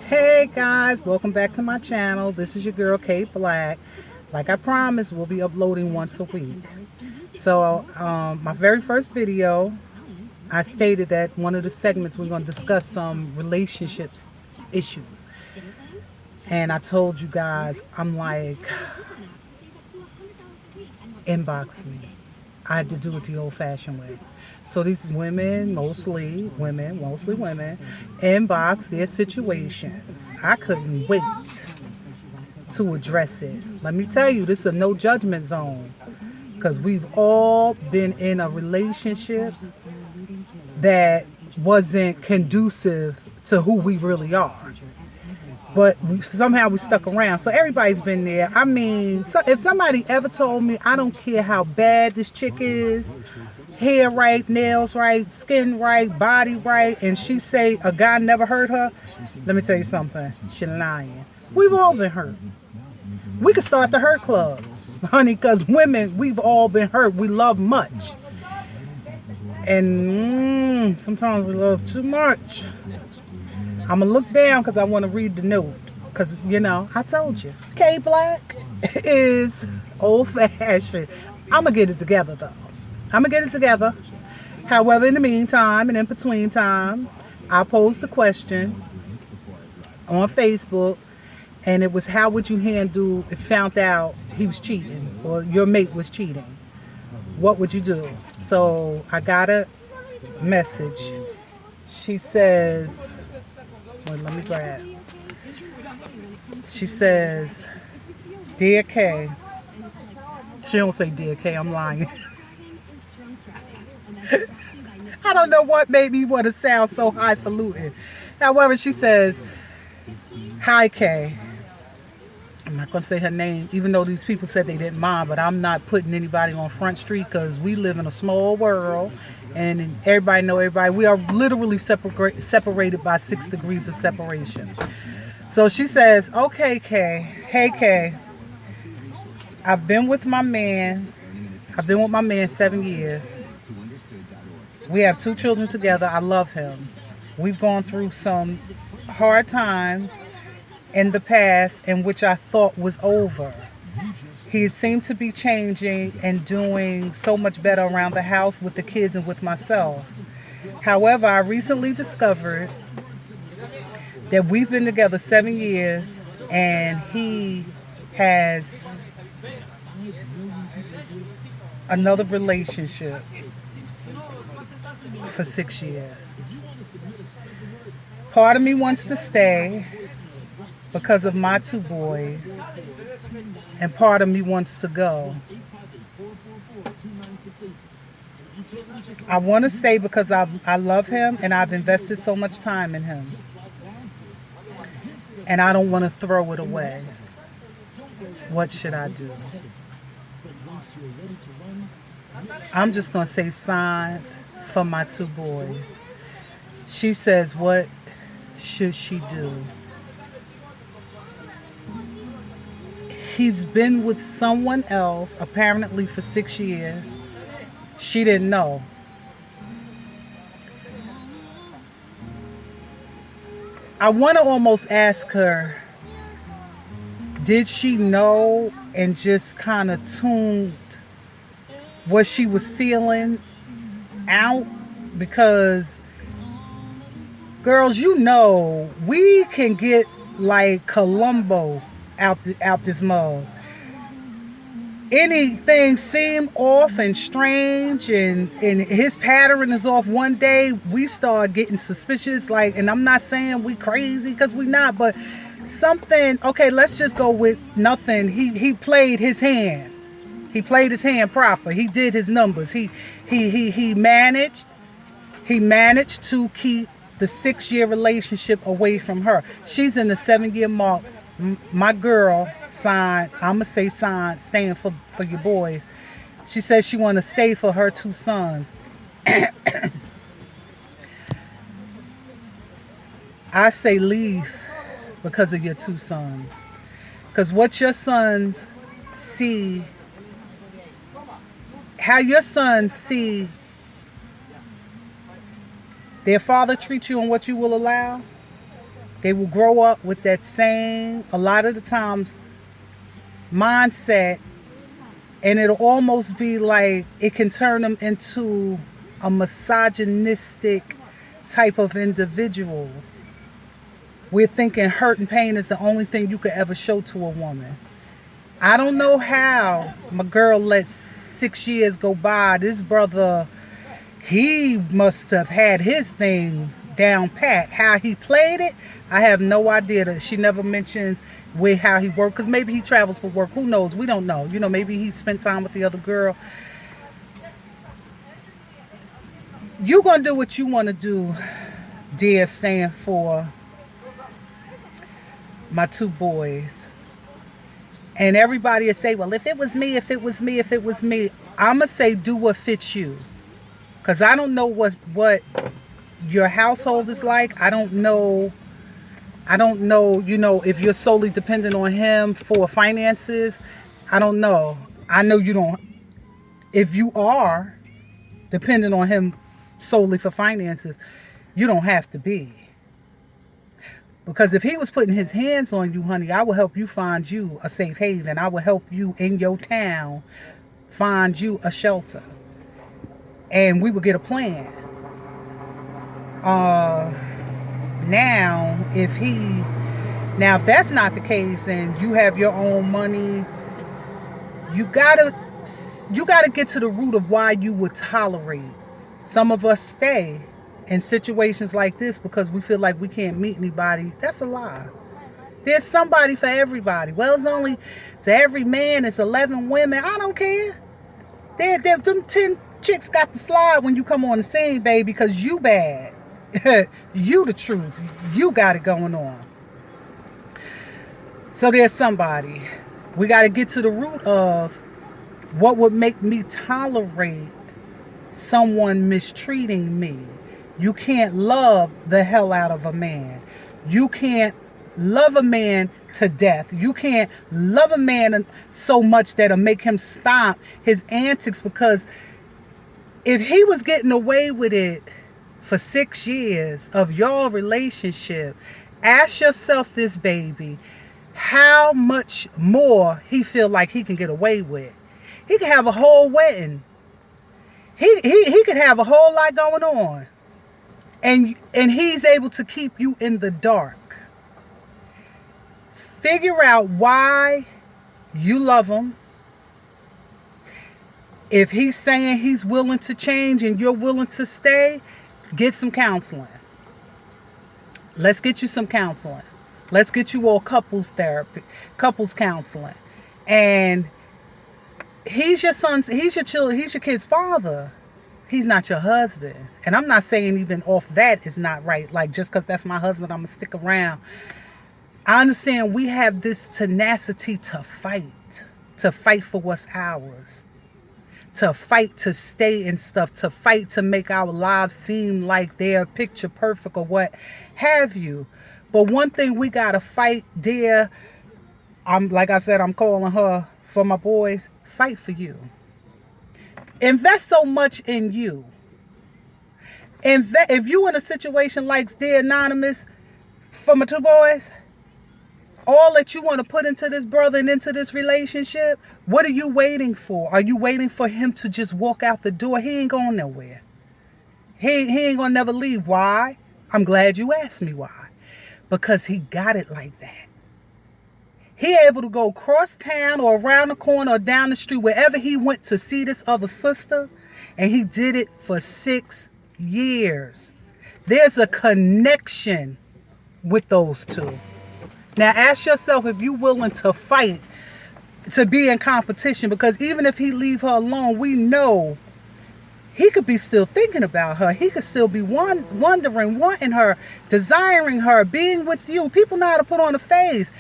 Hey guys, welcome back to my channel. This is your girl Kate Black. Like I promised, we'll be uploading once a week. So my very first video, I stated that one of the segments we're going to discuss some relationships issues. And I told you guys, I'm like, inbox me. I had to do it the old-fashioned way. So these women, mostly women, inbox their situations. I couldn't wait to address it. Let me tell you, this is a no judgment zone because we've all been in a relationship that wasn't conducive to who we really are. But somehow we stuck around. So everybody's been there. I mean, so if somebody ever told me, I don't care how bad this chick is, hair right, nails right, skin right, body right, and she say a guy never hurt her, let me tell you something, she lying. We've all been hurt. We could start the hurt club, honey, because women, we've all been hurt. We love much. And sometimes we love too much. I'm going to look down because I want to read the note. Because, I told you. K Black is old-fashioned. I'm going to get it together, though. I'm going to get it together. However, in the meantime and in between time, I posed the question on Facebook. And it was, how would you handle if found out he was cheating or your mate was cheating? What would you do? So I got a message. She says... let me grab. She says, Dear K. She don't say Dear K, I'm lying. I don't know what made me want to sound so highfalutin. However, she says, Hi K. I'm not going to say her name, even though these people said they didn't mind, but I'm not putting anybody on Front Street because we live in a small world and everybody know everybody. We are literally separated by 6 degrees of separation. So she says, okay, Kay, hey, Kay, I've been with my man 7 years. We have 2 children together. I love him. We've gone through some hard times in the past in which I thought was over. He seemed to be changing and doing so much better around the house with the kids and with myself. However, I recently discovered that we've been together 7 years and he has another relationship for 6 years. Part of me wants to stay because of my 2 boys, and part of me wants to go. I want to stay because I love him and I've invested so much time in him. And I don't want to throw it away. What should I do? I'm just going to say sign for my 2 boys. She says, what should she do? He's been with someone else apparently for 6 years. She didn't know. I want to almost ask her, did she know and just kind of tuned what she was feeling out? Because girls, we can get like Columbo out this mug. Anything seem off and strange and his pattern is off one day, we start getting suspicious, like, and I'm not saying we crazy because we not, but something, okay, let's just go with nothing. He played his hand. He played his hand proper. He did his numbers. He managed to keep the 6-year relationship away from her. She's in the 7-year mark. My girl signed, I'ma say signed, staying for your boys. She says she want to stay for her 2 sons. I say leave because of your 2 sons. Because what your sons see, how your sons see their father treat you and what you will allow, They will grow up with that same, a lot of the times, mindset, and it'll almost be like it can turn them into a misogynistic type of individual. We're thinking hurt and pain is the only thing you could ever show to a woman. I don't know how my girl let 6 years go by. This brother, he must have had his thing down pat. How he played it, I have no idea. She never mentions how he worked, because maybe he travels for work. Who knows? We don't know. You know, maybe he spent time with the other girl. You gonna do what you want to do, dear. Stand for my 2 boys. And everybody will say, well, if it was me, if it was me, if it was me. I'm going to say do what fits you. Because I don't know what your household is like. I don't know, you know, if you're solely dependent on him for finances. I don't know. I know you don't. If you are dependent on him solely for finances, you don't have to be. Because if he was putting his hands on you, honey, I will help you find you a safe haven. I will help you in your town find you a shelter. And we will get a plan. Now, if that's not the case and you have your own money, you gotta get to the root of why you would tolerate. Some of us stay in situations like this because we feel like we can't meet anybody. That's a lie. There's somebody for everybody. Well, it's only to every man, it's 11 women. I don't care. Them 10 chicks got to slide when you come on the scene, baby, because you bad. You the truth. You got it going on. So there's somebody. We got to get to the root of what would make me tolerate someone mistreating me. You can't love the hell out of a man. You can't love a man to death. You can't love a man so much that'll make him stop his antics, because if he was getting away with it for 6 years of your relationship, ask yourself this, baby, how much more he feel like he can get away with. He could have a whole wedding. He could have a whole lot going on. And he's able to keep you in the dark. Figure out why you love him. If he's saying he's willing to change and you're willing to stay, get some counseling. Let's get you some counseling. Let's get you all couples therapy, couples counseling. And he's your kid's father. He's not your husband. And I'm not saying even off that is not right. Like, just because that's my husband, I'm going to stick around. I understand we have this tenacity to fight for what's ours, to fight to stay in stuff, to fight to make our lives seem like they're picture perfect or what have you. But one thing we got to fight, dear, like I said, I'm calling her for my boys, fight for you. Invest so much in you. If you in a situation like Dear Anonymous, for my 2 boys, all that you want to put into this brother and into this relationship, what are you waiting for? Are you waiting for him to just walk out the door? He ain't going nowhere. He ain't going to never leave. Why? I'm glad you asked me why. Because he got it like that. He able to go across town or around the corner or down the street, wherever he went to see this other sister, and he did it for 6 years. There's a connection with those 2. Now ask yourself if you're willing to fight to be in competition, because even if he leave her alone, we know he could be still thinking about her. He could still be wondering, wanting her, desiring her, being with you. People know how to put on a face.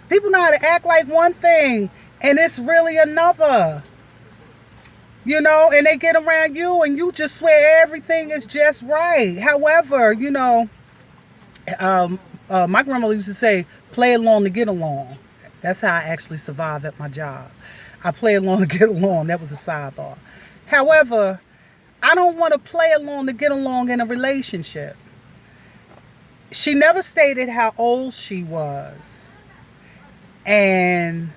People know how to act like one thing and it's really another. You know, and they get around you and you just swear everything is just right. However, you know, my grandmother used to say, play along to get along. That's how I actually survived at my job. I play along to get along. That was a sidebar. However, I don't want to play along to get along in a relationship. She never stated how old she was. And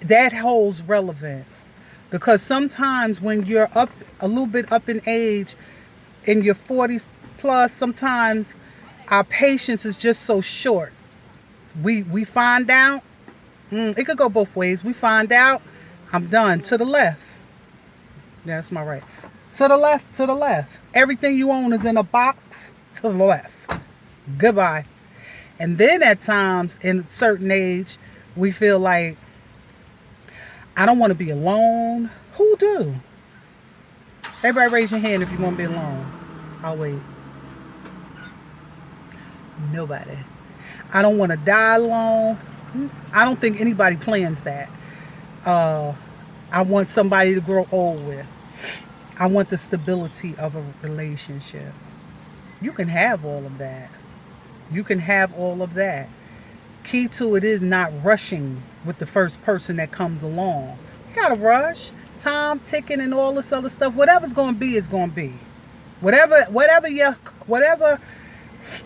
that holds relevance. Because sometimes when you're up a little bit up in age, in your 40s plus, sometimes our patience is just so short. We find out, it could go both ways. We find out, I'm done. To the left. Yeah, that's my right. To the left, to the left. Everything you own is in a box. To the left. Goodbye. And then at times, in a certain age, we feel like, I don't want to be alone. Who do? Everybody raise your hand if you want to be alone. I'll wait. Nobody. I don't want to die alone. I don't think anybody plans that. I want somebody to grow old with. I want the stability of a relationship. You can have all of that. You can have all of that. Key to it is not rushing with the first person that comes along. You gotta rush. Time ticking and all this other stuff. Whatever's gonna be is gonna be. Whatever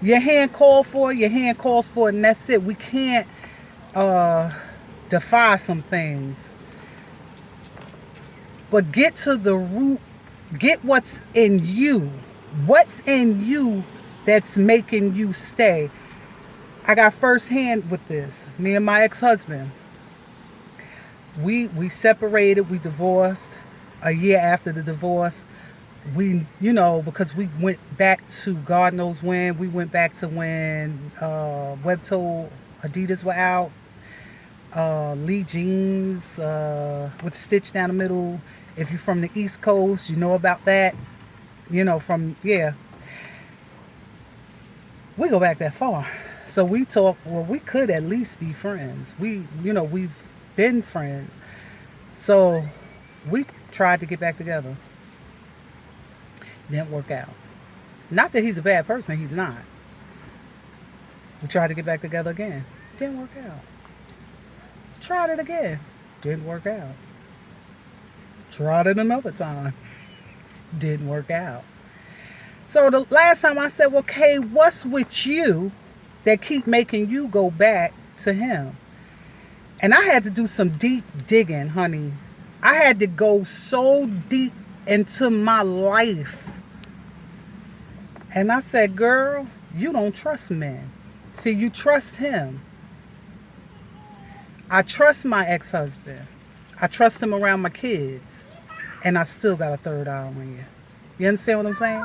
your hand called for, your hand calls for it, and that's it. We can't defy some things. But get to the root. Get what's in you. What's in you that's making you stay. I got first hand with this. Me and my ex-husband. We separated. We divorced. A year after the divorce, we, because we went back to God knows when. We went back to when Webtool Adidas were out. Lee jeans with the stitch down the middle. If you're from the East Coast, you know about that. We go back that far. So we talk, we could at least be friends. We've been friends. So we tried to get back together. Didn't work out. Not that he's a bad person, he's not. We tried to get back together again. Didn't work out. Tried it again. Didn't work out. Tried it another time. Didn't work out. So the last time I said, okay, what's with you that keep making you go back to him? And I had to do some deep digging, honey. I had to go so deep into my life. And I said, girl, you don't trust men. See, you trust him. I trust my ex-husband. I trust him around my kids. And I still got a third eye on you. You understand what I'm saying?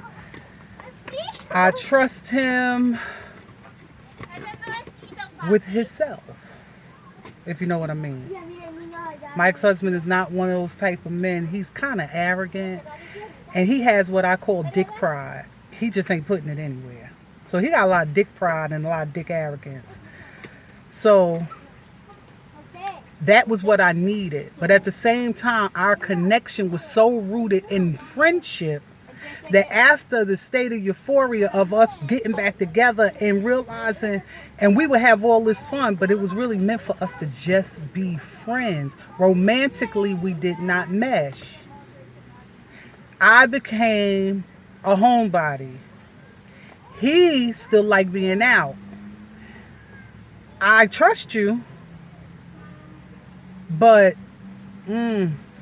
I trust him with himself, if you know what I mean. My ex-husband is not one of those type of men. He's kind of arrogant. And he has what I call dick pride. He just ain't putting it anywhere. So he got a lot of dick pride and a lot of dick arrogance. So that was what I needed. But at the same time, our connection was so rooted in friendship that after the state of euphoria of us getting back together and realizing, and we would have all this fun, but it was really meant for us to just be friends. Romantically, we did not mesh. I became a homebody. He still liked being out. I trust you, but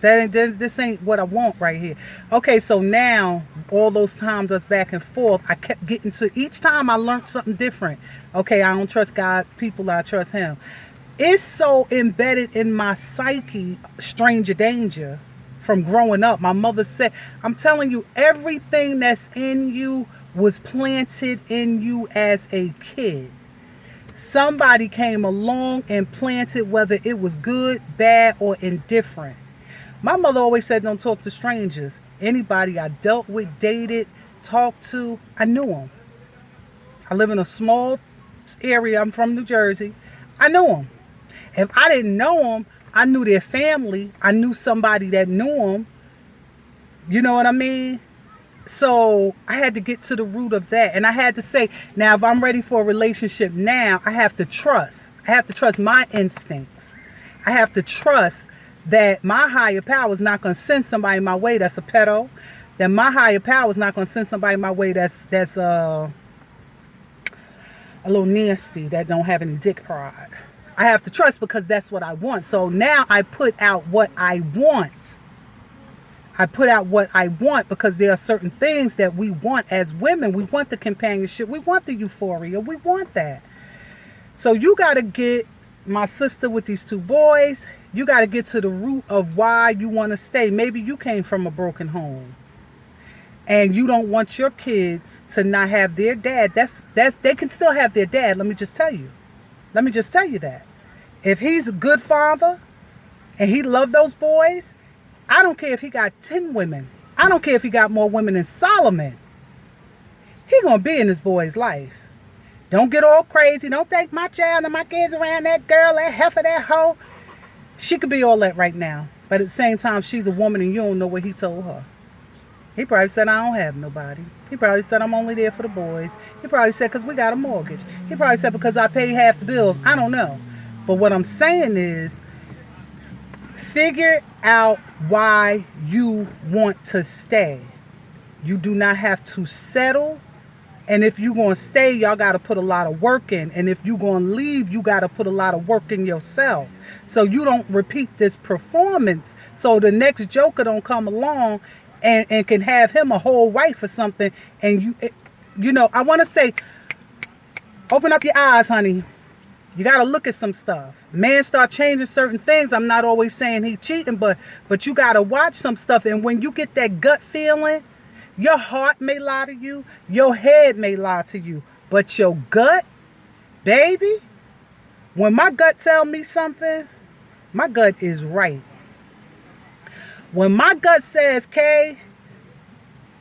this ain't what I want right here. Okay, so now all those times us back and forth, I kept getting to, each time I learned something different. Okay, I don't trust God, people, I trust him. It's so embedded in my psyche, stranger danger, from growing up. My mother said, I'm telling you, everything that's in you was planted in you as a kid. Somebody came along and planted, whether it was good, bad, or indifferent. My mother always said, don't talk to strangers. Anybody I dealt with, dated, talked to, I knew them. I live in a small area. I'm from New Jersey. I knew them. If I didn't know them, I knew their family. I knew somebody that knew them. You know what I mean? So I had to get to the root of that. And I had to say, now, if I'm ready for a relationship now, I have to trust. I have to trust my instincts. I have to trust that my higher power is not going to send somebody my way that's a pedo. That my higher power is not going to send somebody my way that's a little nasty, that don't have any dick pride. I have to trust because that's what I want. So now I put out what I want. I put out what I want because there are certain things that we want as women. We want the companionship. We want the euphoria. We want that. So you got to get, my sister with these two boys, you got to get to the root of why you want to stay. Maybe you came from a broken home and you don't want your kids to not have their dad. That's they can still have their dad. Let me just tell you. Let me just tell you that. If he's a good father and he loved those boys, I don't care if he got 10 women. I don't care if he got more women than Solomon. He gonna be in his boy's life. Don't get all crazy. Don't take my child and my kids around that girl, that heifer, that hoe. She could be all that right now. But at the same time, she's a woman and you don't know what he told her. He probably said, I don't have nobody. He probably said, I'm only there for the boys. He probably said, because we got a mortgage. He probably said, because I pay half the bills. I don't know. But what I'm saying is, figure out why you want to stay. You do not have to settle. And if you're going to stay, y'all got to put a lot of work in. And if you're going to leave, you got to put a lot of work in yourself. So you don't repeat this performance. So the next joker don't come along and can have him a whole wife or something. And you know, I want to say, open up your eyes, honey. You got to look at some stuff. Man start changing certain things. I'm not always saying he cheating, but you got to watch some stuff. And when you get that gut feeling, your heart may lie to you. Your head may lie to you. But your gut, baby, when my gut tell me something, my gut is right. When my gut says, Kay,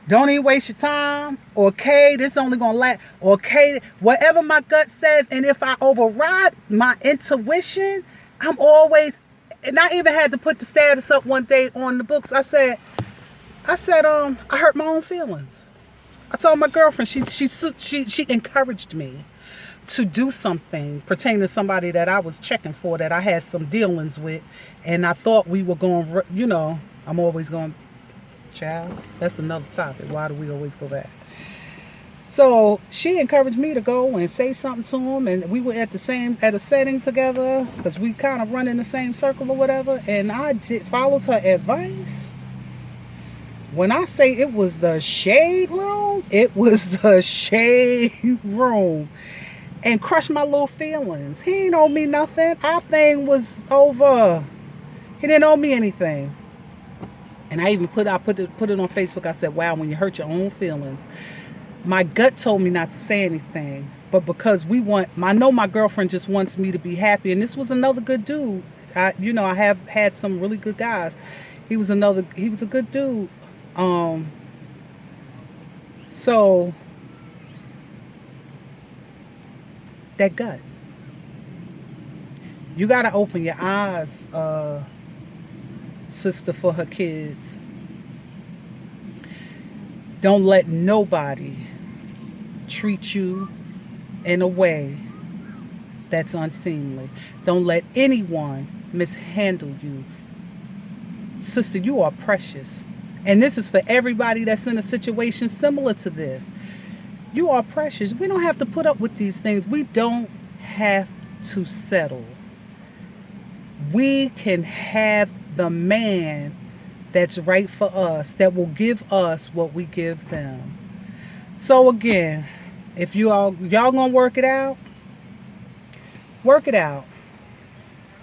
don't even waste your time, or Kay, this only gonna last, or Kay, whatever my gut says, and if I override my intuition, I'm always, and I even had to put the status up one day on the books. I said, I hurt my own feelings. I told my girlfriend, she encouraged me to do something pertaining to somebody that I was checking for, that I had some dealings with, and I thought we were going, you know, I'm always going, child, that's another topic. Why do we always go back? So she encouraged me to go and say something to him, and we were at a setting together because we kind of run in the same circle or whatever, and I followed her advice. When I say it was the shade room, it was the shade room. And crushed my little feelings. He ain't owe me nothing. Our thing was over. He didn't owe me anything. And I even put it on Facebook. I said, wow, when you hurt your own feelings. My gut told me not to say anything. But because I know my girlfriend just wants me to be happy. And this was another good dude. I have had some really good guys. He was a good dude. So that gut. You got to open your eyes, sister, for her kids. Don't let nobody treat you in a way that's unseemly. Don't let anyone mishandle you. Sister, you are precious. And this is for everybody that's in a situation similar to this. You are precious. We don't have to put up with these things. We don't have to settle. We can have the man that's right for us, that will give us what we give them. So again, if y'all gonna work it out, work it out.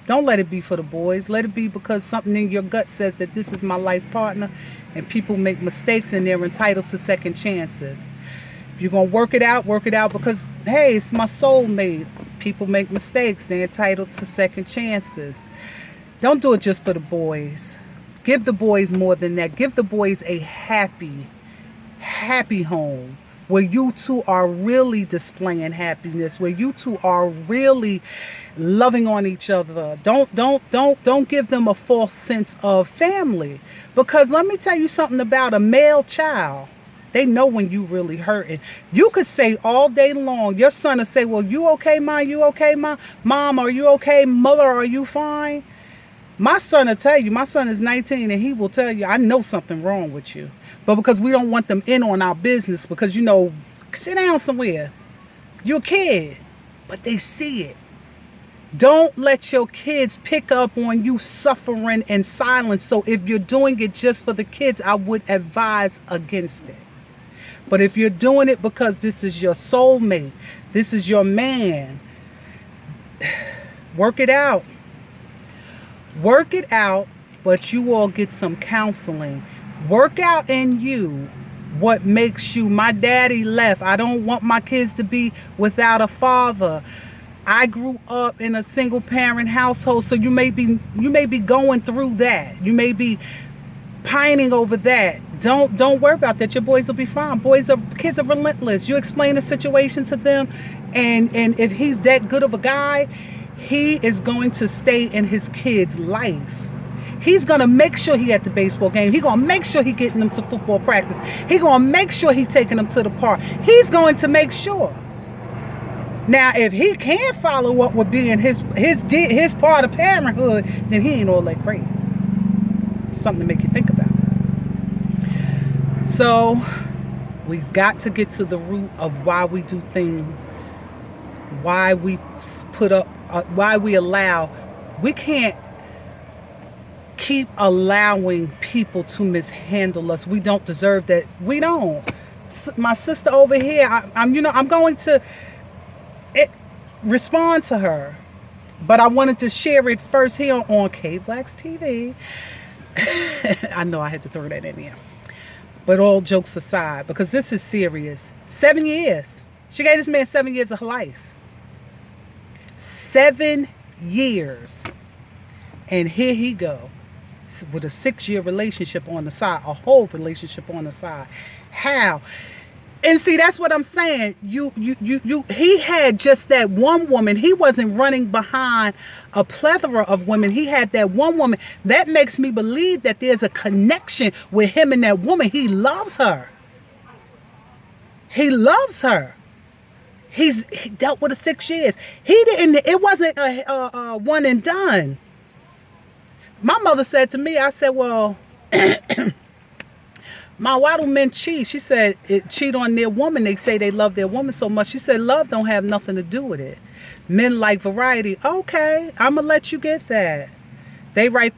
Don't let it be for the boys. Let it be because something in your gut says that this is my life partner, and people make mistakes and they're entitled to second chances. If you're going to work it out because, hey, it's my soulmate. People make mistakes. They're entitled to second chances. Don't do it just for the boys. Give the boys more than that. Give the boys a happy home where you two are really displaying happiness, where you two are really loving on each other. Don't give them a false sense of family. Because let me tell you something about a male child. They know when you really hurting. You could say all day long, your son will say, well, you okay, Mom? You okay, Mom? Mom, are you okay? Mother, are you fine? My son will tell you, my son is 19, and he will tell you, I know something wrong with you. But because we don't want them in on our business, because, sit down somewhere. You're a kid. but they see it. Don't let your kids pick up on you suffering in silence. So if you're doing it just for the kids, I would advise against it. But if you're doing it because this is your soulmate, this is your man, work it out. Work it out, but you all get some counseling. Work out in you what makes you, my daddy left. I don't want my kids to be without a father. I grew up in a single parent household, so you may be going through that. You may be pining over that. Don't worry about that. Your boys will be fine. Kids are relentless. You explain the situation to them, and if he's that good of a guy, he is going to stay in his kid's life. He's going to make sure he at the baseball game. He's going to make sure he getting them to football practice. He's going to make sure he taking them to the park. He's going to make sure. Now, if he can't follow up with being his part of parenthood, then he ain't all that great. Something to make you think about. So, we've got to get to the root of why we do things, why we allow. We can't keep allowing people to mishandle us. We don't deserve that. We don't. My sister over here, I'm going to respond to her, but I wanted to share it first here on K-Blacks TV. I know I had to throw that in there, but all jokes aside, because this is serious. 7 years. She gave this man 7 years of her life. 7 years, and here he go with a 6-year relationship on the side, a whole relationship on the side. How? And see, that's what I'm saying. He had just that one woman. He wasn't running behind a plethora of women. He had that one woman. That makes me believe that there's a connection with him and that woman. He loves her. He loves her. He dealt with her 6 years. It wasn't a one and done. My mother said to me, I said, well, Ma, why do men cheat? She said, cheat on their woman. They say they love their woman so much. She said, love don't have nothing to do with it. Men like variety. Okay, I'm going to let you get that. They like